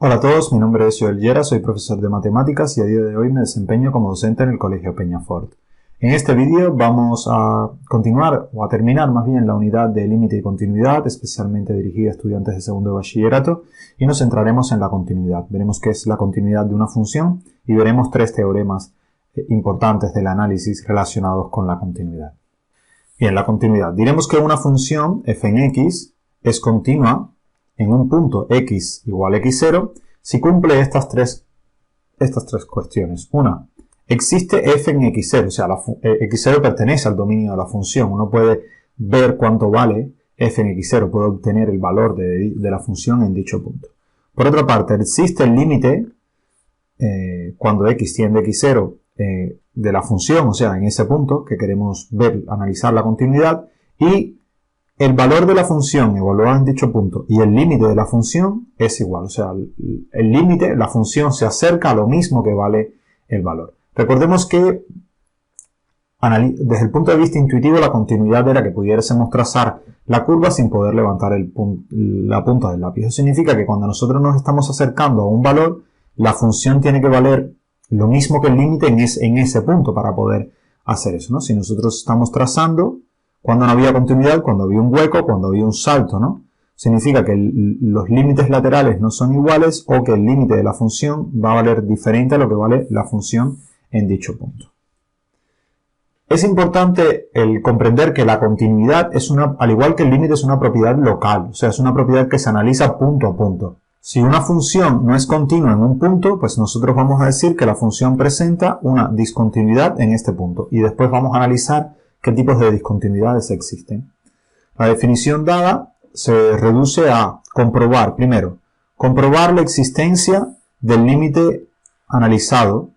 Hola a todos, mi nombre es Joel Llera, soy profesor de matemáticas y a día de hoy me desempeño como docente en el Colegio Peñafort. En este vídeo vamos a continuar, o a terminar más bien, la unidad de límite y continuidad, especialmente dirigida a estudiantes de segundo de bachillerato, y nos centraremos en la continuidad. Veremos qué es la continuidad de una función y veremos tres teoremas importantes del análisis relacionados con la continuidad. Bien, la continuidad. Diremos que una función f en x es continua en un punto x igual a x0 si cumple estas tres cuestiones. Una, existe f en x0, o sea, x0 pertenece al dominio de la función. Uno puede ver cuánto vale f en x0, puede obtener el valor de la función en dicho punto. Por otra parte, existe el límite cuando x tiende a x0 de la función, o sea, en ese punto que queremos ver, analizar la continuidad, y el valor de la función evaluado en dicho punto y el límite de la función es igual. O sea, el límite, la función se acerca a lo mismo que vale el valor. Recordemos que desde el punto de vista intuitivo la continuidad era que pudiésemos trazar la curva sin poder levantar la punta del lápiz. Eso significa que cuando nosotros nos estamos acercando a un valor, la función tiene que valer lo mismo que el límite en ese punto para poder hacer eso, ¿no? Si nosotros estamos trazando cuando no había continuidad, cuando había un hueco, cuando había un salto, ¿no? Significa que los límites laterales no son iguales o que el límite de la función va a valer diferente a lo que vale la función en dicho punto. Es importante el comprender que la continuidad al igual que el límite, es una propiedad local, o sea, es una propiedad que se analiza punto a punto. Si una función no es continua en un punto, pues nosotros vamos a decir que la función presenta una discontinuidad en este punto y después vamos a analizar qué tipos de discontinuidades existen. La definición dada se reduce a comprobar, primero, comprobar la existencia del límite analizado,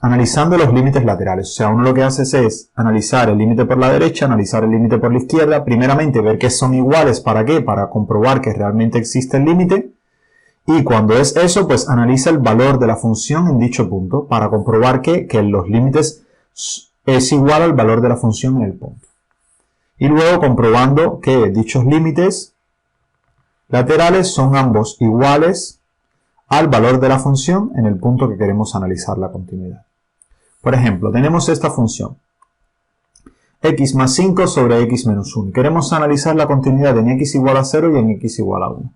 analizando los límites laterales. O sea, uno lo que hace es analizar el límite por la derecha, analizar el límite por la izquierda, primeramente ver que son iguales, ¿para qué? Para comprobar que realmente existe el límite, y cuando es eso, pues analiza el valor de la función en dicho punto, para comprobar que los límites es igual al valor de la función en el punto. Y luego comprobando que dichos límites laterales son ambos iguales al valor de la función en el punto que queremos analizar la continuidad. Por ejemplo, tenemos esta función x más 5 sobre x menos 1. Queremos analizar la continuidad en x igual a 0 y en x igual a 1.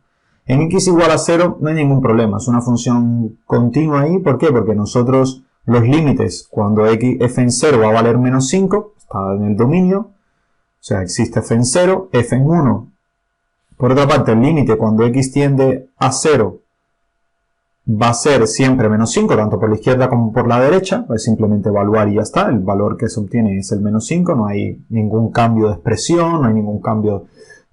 En x igual a 0 no hay ningún problema, es una función continua ahí. ¿Por qué? Porque nosotros los límites, cuando f en 0 va a valer menos 5, está en el dominio, o sea, existe f en 0, f en 1. Por otra parte, el límite cuando x tiende a 0 va a ser siempre menos 5, tanto por la izquierda como por la derecha, pues simplemente evaluar y ya está, el valor que se obtiene es el menos 5, no hay ningún cambio de expresión, no hay ningún cambio,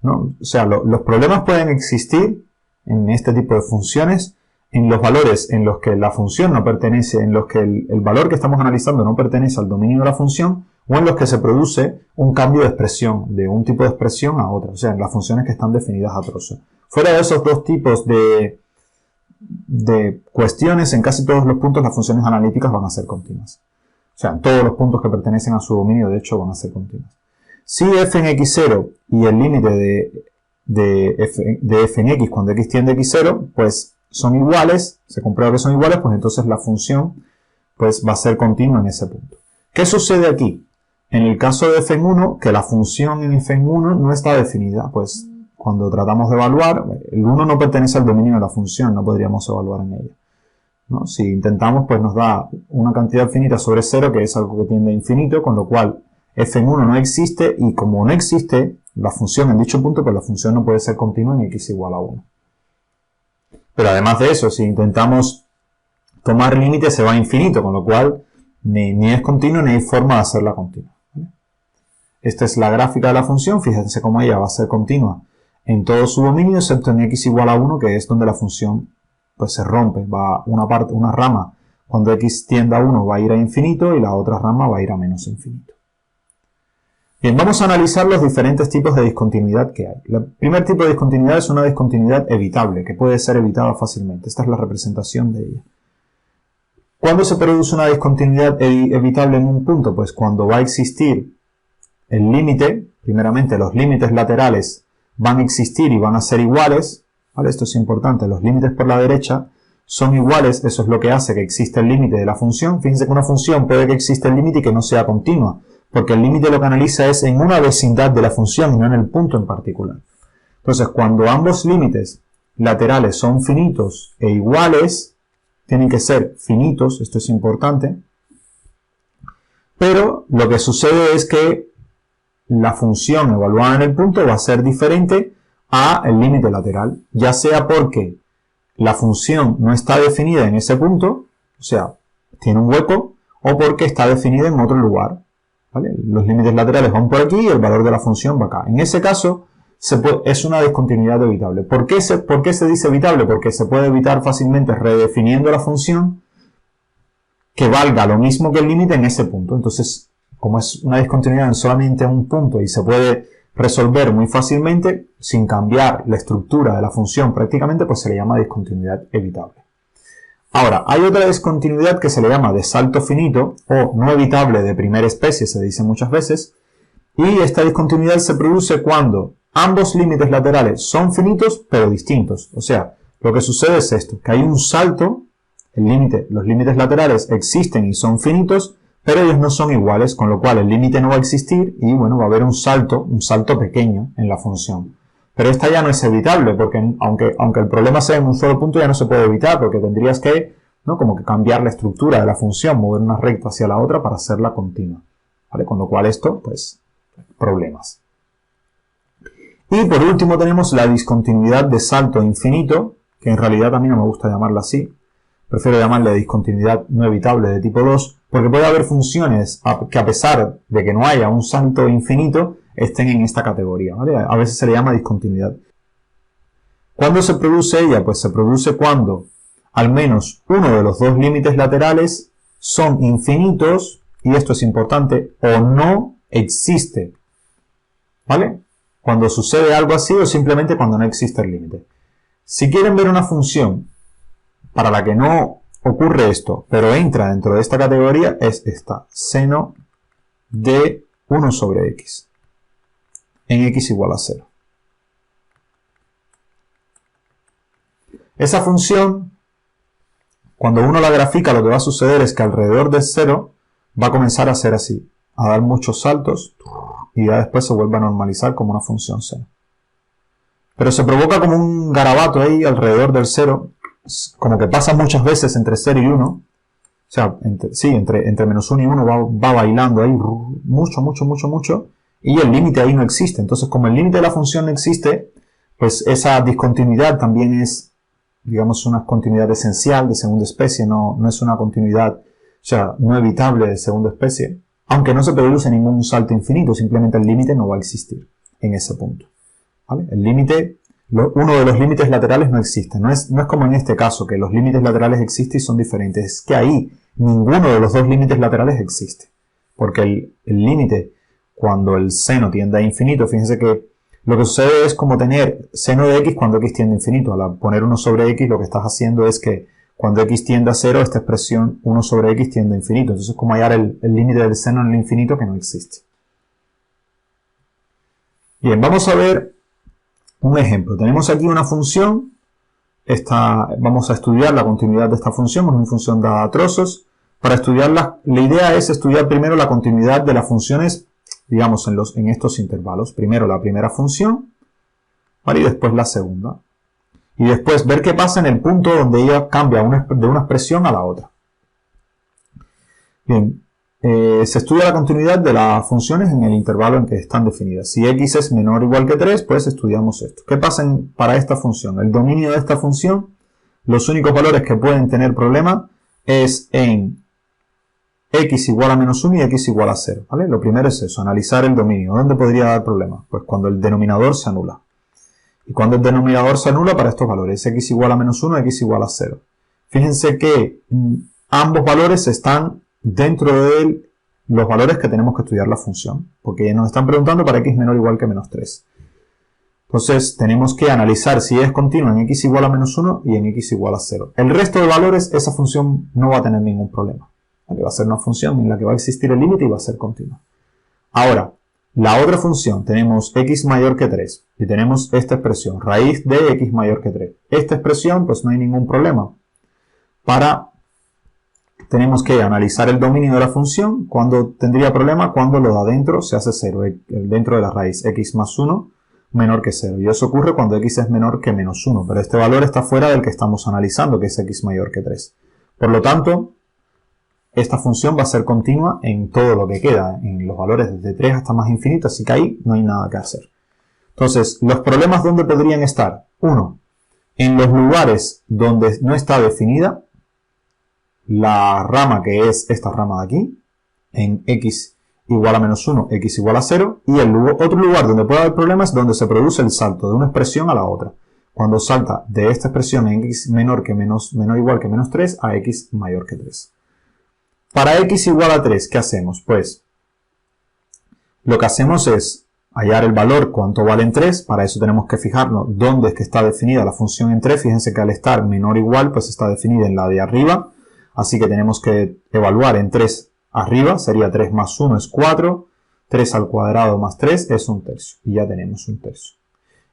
¿no? O sea, los problemas pueden existir en este tipo de funciones en los valores en los que la función no pertenece, en los que el valor que estamos analizando no pertenece al dominio de la función, o en los que se produce un cambio de expresión, de un tipo de expresión a otro, o sea, en las funciones que están definidas a trozos. Fuera de esos dos tipos de cuestiones, en casi todos los puntos las funciones analíticas van a ser continuas. O sea, en todos los puntos que pertenecen a su dominio, de hecho, van a ser continuas. Si f en x0 y el límite de f en x cuando x tiende a x0, pues son iguales, se comprueba que son iguales, pues entonces la función pues va a ser continua en ese punto. ¿Qué sucede aquí? En el caso de f en 1, que la función en f en 1 no está definida, pues cuando tratamos de evaluar, el 1 no pertenece al dominio de la función, no podríamos evaluar en ella, ¿no? Si intentamos, pues nos da una cantidad finita sobre 0, que es algo que tiende a infinito, con lo cual f en 1 no existe, y como no existe la función en dicho punto, pues la función no puede ser continua en x igual a 1. Pero además de eso, si intentamos tomar límite, se va a infinito, con lo cual ni es continuo ni hay forma de hacerla continua. Esta es la gráfica de la función, fíjense cómo ella va a ser continua en todo su dominio, excepto en x igual a 1, que es donde la función pues se rompe, va una rama, cuando x tiende a 1 va a ir a infinito y la otra rama va a ir a menos infinito. Bien, vamos a analizar los diferentes tipos de discontinuidad que hay. El primer tipo de discontinuidad es una discontinuidad evitable, que puede ser evitada fácilmente. Esta es la representación de ella. ¿Cuándo se produce una discontinuidad evitable en un punto? Pues cuando va a existir el límite, primeramente los límites laterales van a existir y van a ser iguales ¿vale? Esto es importante, los límites por la derecha son iguales, eso es lo que hace que exista el límite de la función. Fíjense que una función puede que exista el límite y que no sea continua, porque el límite lo que analiza es en una vecindad de la función y no en el punto en particular. Entonces, cuando ambos límites laterales son finitos e iguales, tienen que ser finitos, esto es importante, pero lo que sucede es que la función evaluada en el punto va a ser diferente a el límite lateral, ya sea porque la función no está definida en ese punto, o sea, tiene un hueco, o porque está definida en otro lugar, ¿vale? Los límites laterales van por aquí y el valor de la función va acá. En ese caso, es una discontinuidad evitable. ¿Por qué se dice evitable? Porque se puede evitar fácilmente redefiniendo la función que valga lo mismo que el límite en ese punto. Entonces, como es una discontinuidad en solamente un punto y se puede resolver muy fácilmente, sin cambiar la estructura de la función prácticamente, pues se le llama discontinuidad evitable. Ahora, hay otra discontinuidad que se le llama de salto finito o no evitable de primera especie, se dice muchas veces, y esta discontinuidad se produce cuando ambos límites laterales son finitos pero distintos. O sea, lo que sucede es esto, que hay un salto, los límites laterales existen y son finitos, pero ellos no son iguales, con lo cual el límite no va a existir y bueno, va a haber un salto pequeño en la función. Pero esta ya no es evitable, porque aunque el problema sea en un solo punto, ya no se puede evitar, porque tendrías que, ¿no?, como que cambiar la estructura de la función, mover una recta hacia la otra para hacerla continua, ¿vale? Con lo cual esto, pues, problemas. Y por último tenemos la discontinuidad de salto infinito, que en realidad a mí no me gusta llamarla así. Prefiero llamarle discontinuidad no evitable de tipo 2, porque puede haber funciones que a pesar de que no haya un salto infinito, estén en esta categoría, ¿vale? A veces se le llama discontinuidad. ¿Cuándo se produce ella? Pues se produce cuando al menos uno de los dos límites laterales son infinitos, y esto es importante, o no existe, ¿vale? Cuando sucede algo así o simplemente cuando no existe el límite. Si quieren ver una función para la que no ocurre esto, pero entra dentro de esta categoría, es esta, seno de 1 sobre x, en x igual a 0. Esa función, cuando uno la grafica, lo que va a suceder es que alrededor de 0 va a comenzar a ser así, a dar muchos saltos, y ya después se vuelve a normalizar como una función seno. Pero se provoca como un garabato ahí alrededor del 0, como que pasa muchas veces entre 0 y 1, o sea, entre menos 1 y 1 va bailando ahí mucho, y el límite ahí no existe. Entonces, como el límite de la función no existe, pues esa discontinuidad también es, digamos, una continuidad esencial de segunda especie, no es una continuidad, o sea, no evitable de segunda especie, aunque no se produce ningún salto infinito, simplemente el límite no va a existir en ese punto, ¿vale? El límite, uno de los límites laterales no existe, no es como en este caso, que los límites laterales existen y son diferentes, es que ahí ninguno de los dos límites laterales existe, porque el límite, cuando el seno tiende a infinito, fíjense que lo que sucede es como tener seno de x cuando x tiende a infinito. Al poner 1 sobre x, lo que estás haciendo es que cuando x tiende a 0, esta expresión 1 sobre x tiende a infinito. Entonces es como hallar el límite del seno en el infinito que no existe. Bien, vamos a ver un ejemplo. Tenemos aquí una función. Vamos a estudiar la continuidad de esta función. Es una función dada a trozos. Para estudiarla, la idea es estudiar primero la continuidad de las funciones, digamos, en estos intervalos. Primero la primera función, ¿vale? Y después la segunda. Y después ver qué pasa en el punto donde ella cambia de una expresión a la otra. Bien, se estudia la continuidad de las funciones en el intervalo en que están definidas. Si x es menor o igual que 3, pues estudiamos esto. ¿Qué pasa para esta función? El dominio de esta función, los únicos valores que pueden tener problema es en x igual a menos 1 y x igual a 0, ¿vale? Lo primero es eso, analizar el dominio. ¿Dónde podría dar problema? Pues cuando el denominador se anula. Y cuando el denominador se anula para estos valores, x igual a menos 1, x igual a 0. Fíjense que ambos valores están dentro de los valores que tenemos que estudiar la función, porque nos están preguntando para x menor o igual que menos 3. Entonces tenemos que analizar si es continua en x igual a menos 1 y en x igual a 0. El resto de valores, esa función no va a tener ningún problema. Va a ser una función en la que va a existir el límite y va a ser continua. Ahora, La otra función, tenemos x mayor que 3 y tenemos esta expresión, raíz de x mayor que 3. Esta expresión, pues no hay ningún problema. Tenemos que analizar el dominio de la función. Cuando tendría problema, cuando lo de adentro se hace 0, dentro de la raíz, x más 1 menor que 0. Y eso ocurre cuando x es menor que menos 1, pero este valor está fuera del que estamos analizando, que es x mayor que 3. Por lo tanto, esta función va a ser continua en todo lo que queda, en los valores desde 3 hasta más infinito, así que ahí no hay nada que hacer. Entonces, los problemas, ¿dónde podrían estar? 1. En los lugares donde no está definida la rama, que es esta rama de aquí, en x igual a menos 1, x igual a 0, y otro lugar donde puede haber problemas es donde se produce el salto de una expresión a la otra. Cuando salta de esta expresión en x menor o igual que menos 3 a x mayor que 3. Para x igual a 3, ¿qué hacemos? Pues lo que hacemos es hallar el valor, cuánto vale en 3. Para eso tenemos que fijarnos dónde es que está definida la función en 3. Fíjense que al estar menor o igual, pues está definida en la de arriba. Así que tenemos que evaluar en 3 arriba. Sería 3 más 1 es 4. 3 al cuadrado más 3 es 1/3. Y ya tenemos 1/3.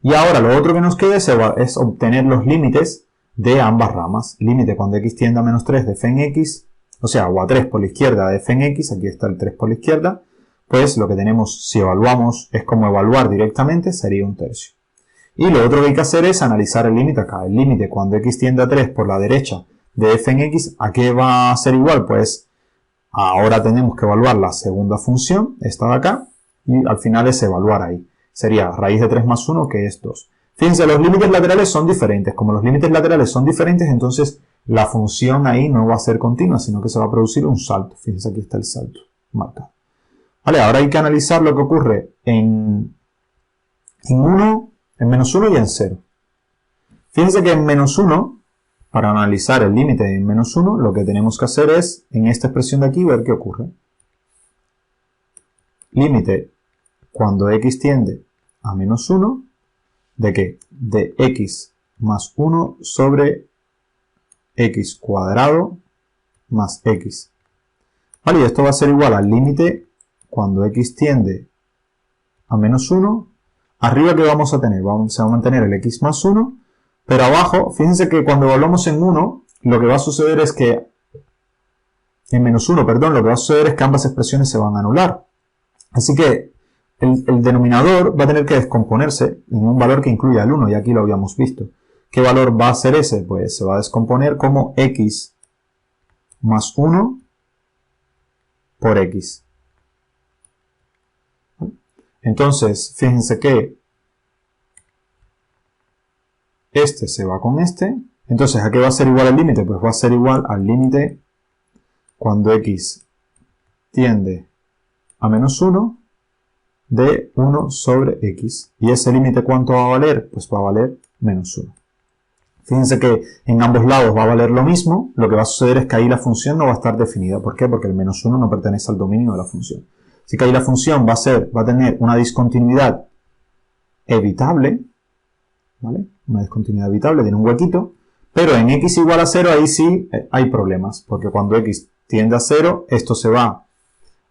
Y ahora lo otro que nos queda es obtener los límites de ambas ramas. Límite cuando x tiende a menos 3 de f en x. O sea, o a 3 por la izquierda de f en x, aquí está el 3 por la izquierda, pues lo que tenemos, si evaluamos, es como evaluar directamente, sería 1/3. Y lo otro que hay que hacer es analizar el límite acá. El límite cuando x tiende a 3 por la derecha de f en x, ¿a qué va a ser igual? Pues ahora tenemos que evaluar la segunda función, esta de acá, y al final es evaluar ahí. Sería raíz de 3 más 1, que es 2. Fíjense, los límites laterales son diferentes. Como los límites laterales son diferentes, entonces la función ahí no va a ser continua, sino que se va a producir un salto. Fíjense, aquí está el salto marcado. Vale, ahora hay que analizar lo que ocurre en menos 1 y en 0. Fíjense que en menos 1, para analizar el límite en menos 1, lo que tenemos que hacer es, en esta expresión de aquí, ver qué ocurre. Límite cuando x tiende a menos 1, ¿de qué? De x más 1 sobre x cuadrado más x. Vale, y esto va a ser igual al límite cuando x tiende a menos 1. Arriba, ¿qué vamos a tener? Se va a mantener el x más 1, pero abajo, fíjense que cuando evaluamos en 1, lo que va a suceder es que, en menos 1, perdón, lo que va a suceder es que ambas expresiones se van a anular. Así que el denominador va a tener que descomponerse en un valor que incluya el 1, y aquí lo habíamos visto. ¿Qué valor va a ser ese? Pues se va a descomponer como x más 1 por x. Entonces, fíjense que este se va con este. Entonces, ¿a qué va a ser igual el límite? Pues va a ser igual al límite cuando x tiende a menos 1 de 1 sobre x. ¿Y ese límite cuánto va a valer? Pues va a valer menos 1. Fíjense que en ambos lados va a valer lo mismo. Lo que va a suceder es que ahí la función no va a estar definida. ¿Por qué? Porque el menos 1 no pertenece al dominio de la función. Así que ahí la función va a tener una discontinuidad evitable, ¿vale? Una discontinuidad evitable, tiene un huequito, pero en x igual a 0 ahí sí hay problemas, porque cuando x tiende a 0, esto se va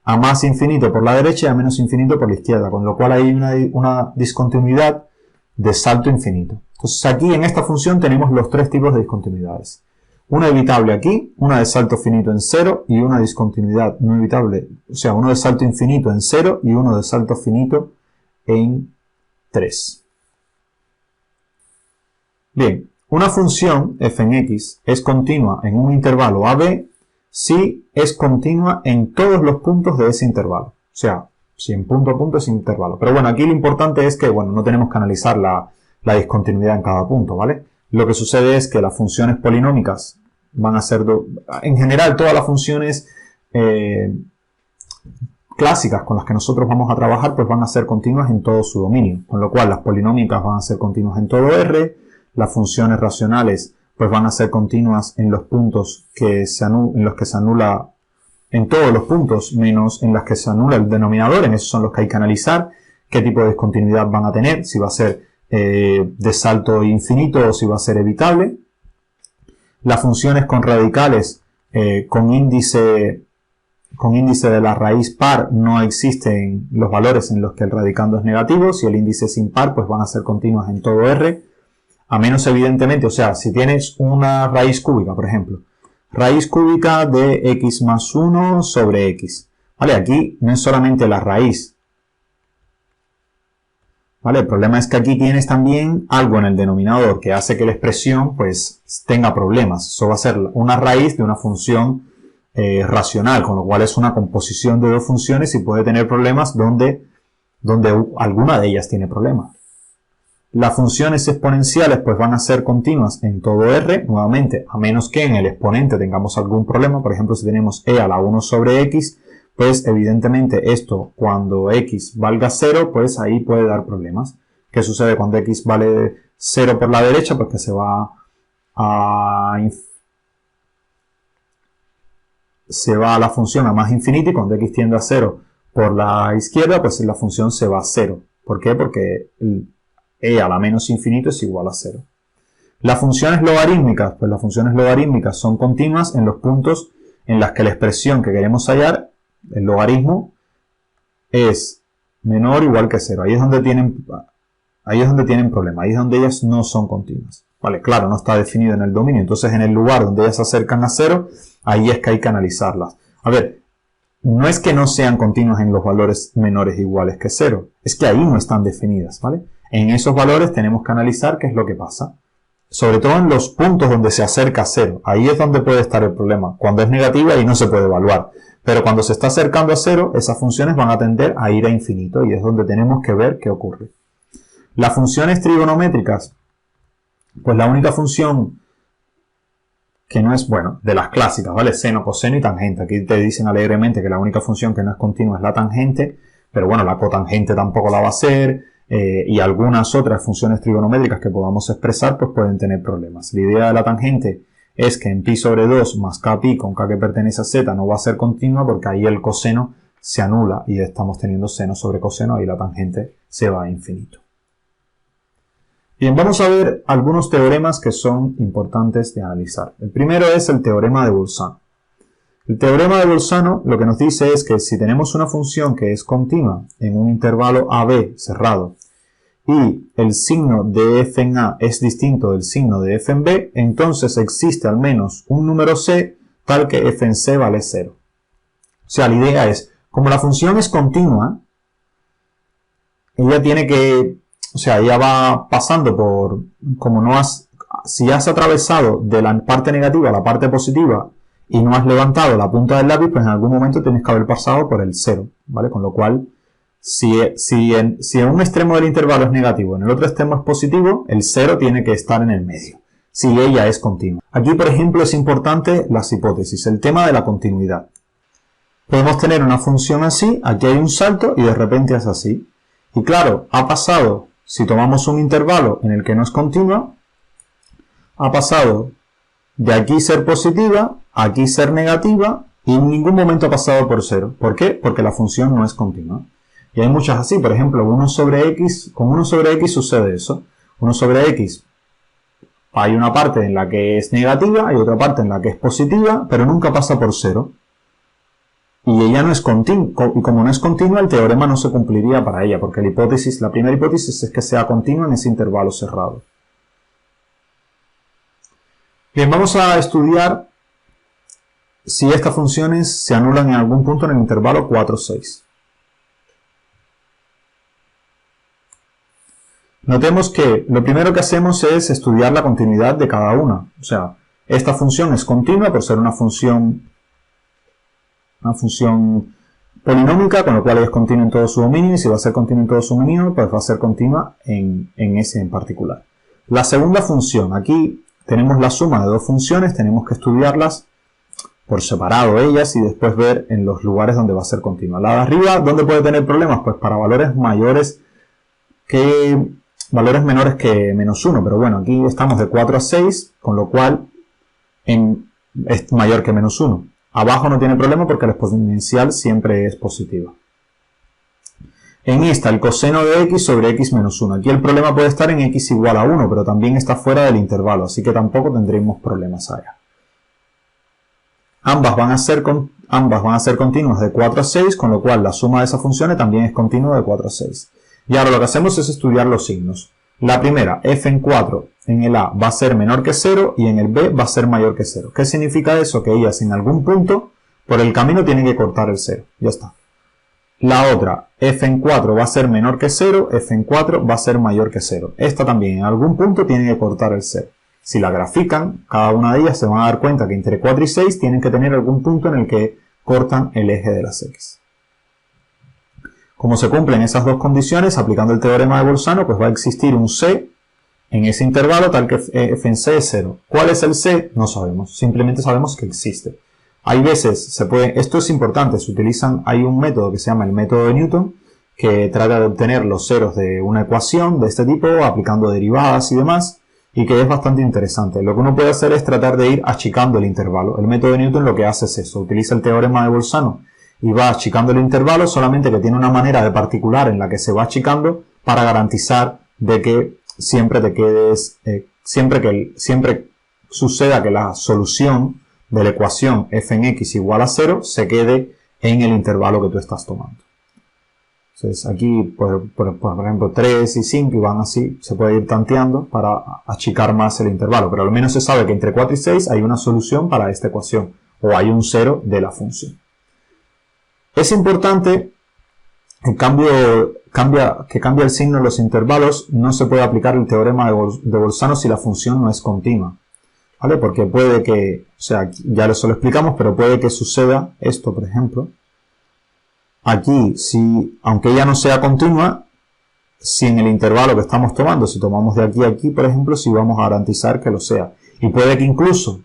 a más infinito por la derecha y a menos infinito por la izquierda, con lo cual hay una discontinuidad de salto infinito. Entonces aquí en esta función tenemos los tres tipos de discontinuidades. Una evitable aquí, una de salto finito en 0 y una discontinuidad no evitable, o sea, uno de salto infinito en 0 y uno de salto finito en 3. Bien, una función f en x es continua en un intervalo AB si es continua en todos los puntos de ese intervalo. O sea, si en punto a punto es intervalo. Pero bueno, aquí lo importante es que, bueno, no tenemos que analizar la discontinuidad en cada punto, ¿vale? Lo que sucede es que las funciones polinómicas van a ser, en general, todas las funciones clásicas con las que nosotros vamos a trabajar, pues van a ser continuas en todo su dominio. Con lo cual, las polinómicas van a ser continuas en todo R, las funciones racionales pues van a ser continuas en los puntos en los que se anula, en todos los puntos, menos en los que se anula el denominador. En esos son los que hay que analizar qué tipo de discontinuidad van a tener, si va a ser de salto infinito o si va a ser evitable. Las funciones con radicales con índice con índice de la raíz par no existen los valores en los que el radicando es negativo. Si el índice es impar, pues van a ser continuas en todo R. A menos evidentemente, o sea, si tienes una raíz cúbica, por ejemplo, raíz cúbica de x más 1 sobre x. ¿Vale? Aquí no es solamente la raíz. ¿Vale? El problema es que aquí tienes también algo en el denominador que hace que la expresión pues tenga problemas. Eso va a ser una raíz de una función racional, con lo cual es una composición de dos funciones y puede tener problemas donde alguna de ellas tiene problemas. Las funciones exponenciales pues van a ser continuas en todo R, nuevamente, a menos que en el exponente tengamos algún problema. Por ejemplo, si tenemos e a la 1 sobre x, pues evidentemente esto cuando x valga 0, pues ahí puede dar problemas. ¿Qué sucede cuando x vale 0 por la derecha? Pues que se va a la función a más infinito, y cuando x tiende a 0 por la izquierda, pues la función se va a 0. ¿Por qué? Porque e a la menos infinito es igual a 0. Las funciones logarítmicas, pues las funciones logarítmicas son continuas en los puntos en los que la expresión que queremos hallar, el logaritmo, es menor o igual que 0. Ahí es donde tienen problema, ahí es donde ellas no son continuas. Vale, claro, no está definido en el dominio, entonces en el lugar donde ellas se acercan a 0, ahí es que hay que analizarlas. A ver, no es que no sean continuas en los valores menores o iguales que 0, es que ahí no están definidas, ¿vale? En esos valores tenemos que analizar qué es lo que pasa. Sobre todo en los puntos donde se acerca a 0. Ahí es donde puede estar el problema. Cuando es negativa, ahí no se puede evaluar. Pero cuando se está acercando a 0, esas funciones van a tender a ir a infinito. Y es donde tenemos que ver qué ocurre. Las funciones trigonométricas. Pues la única función que no es, bueno, de las clásicas, ¿vale? Seno, coseno y tangente. Aquí te dicen alegremente que la única función que no es continua es la tangente. Pero bueno, la cotangente tampoco la va a ser. Y algunas otras funciones trigonométricas que podamos expresar pues pueden tener problemas. La idea de la tangente es que en pi sobre 2 más k pi con k que pertenece a z no va a ser continua, porque ahí el coseno se anula y estamos teniendo seno sobre coseno, y la tangente se va a infinito. Bien, vamos a ver algunos teoremas que son importantes de analizar. El primero es el teorema de Bolzano. El teorema de Bolzano lo que nos dice es que si tenemos una función que es continua en un intervalo AB cerrado y el signo de f en A es distinto del signo de f en B, entonces existe al menos un número C tal que f en C vale 0. O sea, la idea es, como la función es continua, ella tiene que, o sea, ella va pasando por, si has atravesado de la parte negativa a la parte positiva y no has levantado la punta del lápiz, pues en algún momento tienes que haber pasado por el 0, ¿vale? Con lo cual, si en un extremo del intervalo es negativo, en el otro extremo es positivo, el 0 tiene que estar en el medio, si ella es continua. Aquí, por ejemplo, es importante las hipótesis, el tema de la continuidad. Podemos tener una función así, aquí hay un salto y de repente es así. Y claro, ha pasado, si tomamos un intervalo en el que no es continua, ha pasado de aquí ser positiva, aquí ser negativa, y en ningún momento ha pasado por 0. ¿Por qué? Porque la función no es continua. Y hay muchas así, por ejemplo, 1 sobre x, con 1 sobre x sucede eso. 1 sobre x, hay una parte en la que es negativa, hay otra parte en la que es positiva, pero nunca pasa por 0. Y ella no es continua, y como no es continua, el teorema no se cumpliría para ella, porque la primera hipótesis es que sea continua en ese intervalo cerrado. Bien, vamos a estudiar si estas funciones se anulan en algún punto en el intervalo 4, 6. Notemos que lo primero que hacemos es estudiar la continuidad de cada una. O sea, esta función es continua por ser una función polinómica, con lo cual es continua en todo su dominio, y si va a ser continua en todo su dominio, pues va a ser continua en ese en particular. La segunda función, aquí tenemos la suma de dos funciones, tenemos que estudiarlas por separado ellas y después ver en los lugares donde va a ser continua. La de arriba, ¿dónde puede tener problemas? Pues para valores menores que menos 1, pero bueno, aquí estamos de 4 a 6, con lo cual es mayor que menos 1. Abajo no tiene problema porque la exponencial siempre es positiva. En esta, el coseno de x sobre x menos 1. Aquí el problema puede estar en x igual a 1, pero también está fuera del intervalo, así que tampoco tendremos problemas allá. ambas van a ser continuas de 4 a 6, con lo cual la suma de esas funciones también es continua de 4 a 6. Y ahora lo que hacemos es estudiar los signos. La primera, f en 4 en el A va a ser menor que 0 y en el B va a ser mayor que 0. ¿Qué significa eso? Que ellas en algún punto por el camino tienen que cortar el 0. Ya está. La otra, f en 4 va a ser menor que 0, f en 4 va a ser mayor que 0. Esta también en algún punto tiene que cortar el 0. Si la grafican, cada una de ellas se van a dar cuenta que entre 4 y 6 tienen que tener algún punto en el que cortan el eje de las x. Como se cumplen esas dos condiciones, aplicando el teorema de Bolzano, pues va a existir un c en ese intervalo tal que f en c es 0. ¿Cuál es el c? No sabemos, simplemente sabemos que existe. Hay veces, esto es importante, hay un método que se llama el método de Newton, que trata de obtener los ceros de una ecuación de este tipo, aplicando derivadas y demás, y que es bastante interesante. Lo que uno puede hacer es tratar de ir achicando el intervalo. El método de Newton lo que hace es eso, utiliza el teorema de Bolzano y va achicando el intervalo, solamente que tiene una manera de particular en la que se va achicando para garantizar de que siempre te quedes, siempre suceda que la solución de la ecuación f en x igual a 0 se quede en el intervalo que tú estás tomando. Entonces aquí, por ejemplo, 3 y 5 y van así, se puede ir tanteando para achicar más el intervalo, pero al menos se sabe que entre 4 y 6 hay una solución para esta ecuación, o hay un 0 de la función. Es importante que cambia el signo en los intervalos, no se puede aplicar el teorema de Bolzano si la función no es continua. ¿Vale? Porque puede que, o sea, ya eso lo explicamos, pero puede que suceda esto, por ejemplo. Aquí, aunque ella no sea continua, si en el intervalo que estamos tomando, si tomamos de aquí a aquí, por ejemplo, si vamos a garantizar que lo sea. Y puede que incluso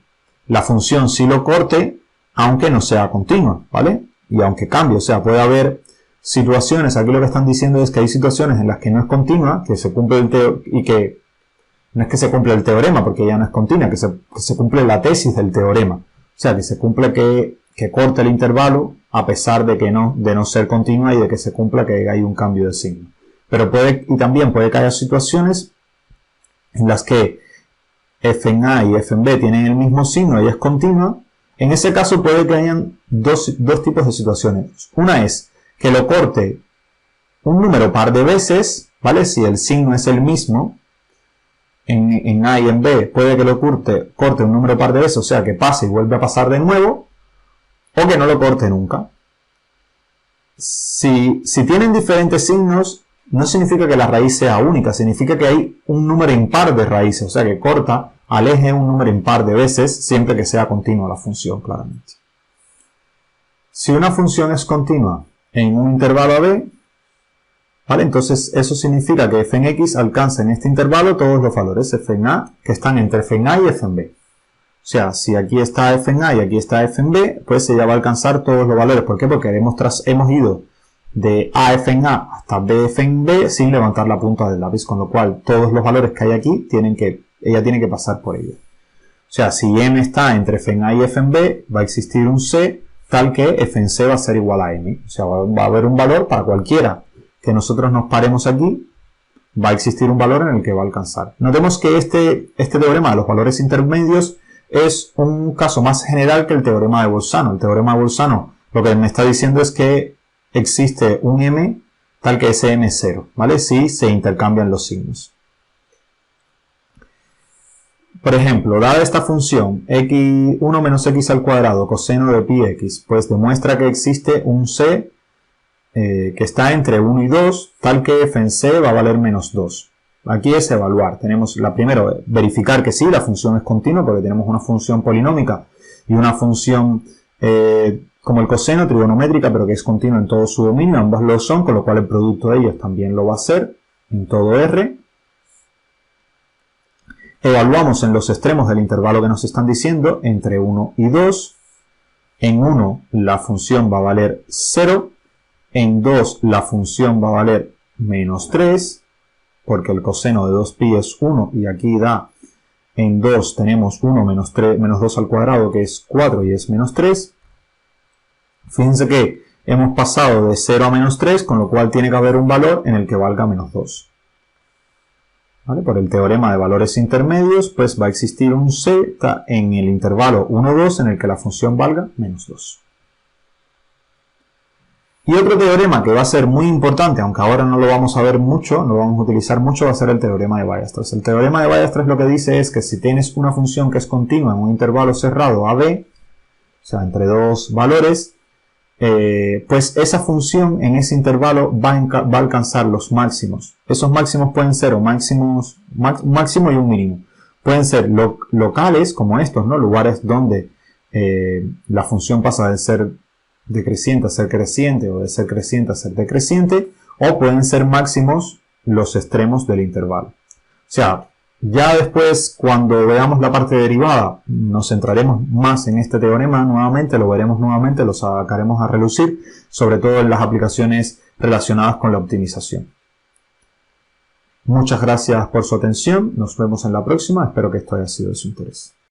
la función sí lo corte, aunque no sea continua, ¿vale? Y aunque cambie, o sea, puede haber situaciones, aquí lo que están diciendo es que hay situaciones en las que no es continua, que se cumple y que no es que se cumple el teorema, porque ya no es continua, que se cumple la tesis del teorema. O sea, que se cumple que corte el intervalo a pesar de no ser continua y de que se cumpla que hay un cambio de signo. Pero también puede que haya situaciones en las que f en a y f en b tienen el mismo signo y es continua. En ese caso puede que hayan dos tipos de situaciones. Una es que lo corte un número par de veces, ¿vale? Si el signo es el mismo, en A y en B puede que lo corte un número par de veces, o sea que pase y vuelve a pasar de nuevo, o que no lo corte nunca. Si tienen diferentes signos, no significa que la raíz sea única, significa que hay un número impar de raíces, o sea que corta al eje un número impar de veces, siempre que sea continua la función, claramente. Si una función es continua en un intervalo AB, ¿vale? Entonces eso significa que f en x alcanza en este intervalo todos los valores f en a que están entre f en a y f en b. O sea, si aquí está f en a y aquí está f en b, pues ella va a alcanzar todos los valores. ¿Por qué? Porque hemos ido de a f en a hasta b f en b sin levantar la punta del lápiz, con lo cual todos los valores que hay aquí ella tiene que pasar por ellos. O sea, si m está entre f en a y f en b, va a existir un c tal que f en c va a ser igual a m. O sea, va a haber un valor para cualquiera que nosotros nos paremos aquí, va a existir un valor en el que va a alcanzar. Notemos que este teorema de los valores intermedios es un caso más general que el teorema de Bolzano. El teorema de Bolzano lo que me está diciendo es que existe un m tal que ese m es 0, ¿vale? Si se intercambian los signos. Por ejemplo, dada esta función x1 menos x al cuadrado coseno de pi x, pues demuestra que existe un c que está entre 1 y 2, tal que f en c va a valer menos 2. Aquí es evaluar. Tenemos primero verificar que sí, la función es continua, porque tenemos una función polinómica y una función como el coseno, trigonométrica, pero que es continua en todo su dominio. Ambas lo son, con lo cual el producto de ellos también lo va a ser en todo R. Evaluamos en los extremos del intervalo que nos están diciendo, entre 1 y 2. En 1 la función va a valer 0. En 2 la función va a valer menos 3, porque el coseno de 2pi es 1 y aquí da, en 2 tenemos 1 menos 2 al cuadrado que es 4 y es menos 3. Fíjense que hemos pasado de 0 a menos 3, con lo cual tiene que haber un valor en el que valga menos 2. ¿vale? Por el teorema de valores intermedios, pues va a existir un z en el intervalo 1, 2 en el que la función valga menos 2. Y otro teorema que va a ser muy importante, aunque ahora no lo vamos a ver mucho, no lo vamos a utilizar mucho, va a ser el teorema de Weierstrass. El teorema de Weierstrass lo que dice es que si tienes una función que es continua en un intervalo cerrado AB, o sea, entre dos valores, pues esa función en ese intervalo va a alcanzar los máximos. Esos máximos pueden ser un máximo y un mínimo. Pueden ser locales, como estos, ¿no? Lugares donde la función pasa de ser decreciente a ser creciente o de ser creciente a ser decreciente, o pueden ser máximos los extremos del intervalo. O sea, ya después, cuando veamos la parte derivada, nos centraremos más en este teorema nuevamente, lo veremos nuevamente, lo sacaremos a relucir, sobre todo en las aplicaciones relacionadas con la optimización. Muchas gracias por su atención, nos vemos en la próxima, espero que esto haya sido de su interés.